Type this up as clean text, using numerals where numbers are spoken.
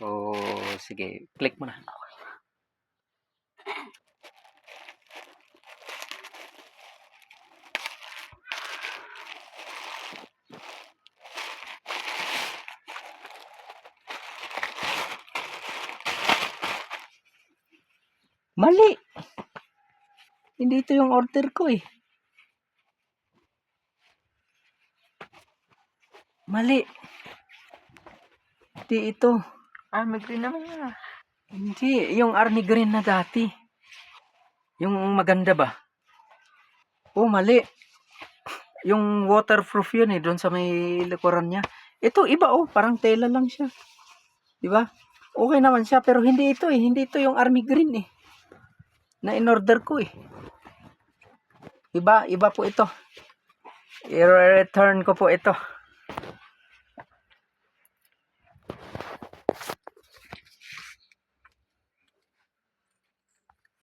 So, sige, click mo na. Mali! Hindi ito yung order ko eh. Mali. Hindi ito. Army green naman yun ah. Hindi, yung army green na dati. Yung maganda ba? Oh, mali. Yung waterproof yun eh, doon sa may likuran niya. Ito, iba oh, parang tela lang siya. Diba? Okay naman siya, pero hindi ito eh. Hindi ito yung army green eh. Na in-order ko eh. Iba po ito. I-return ko po ito.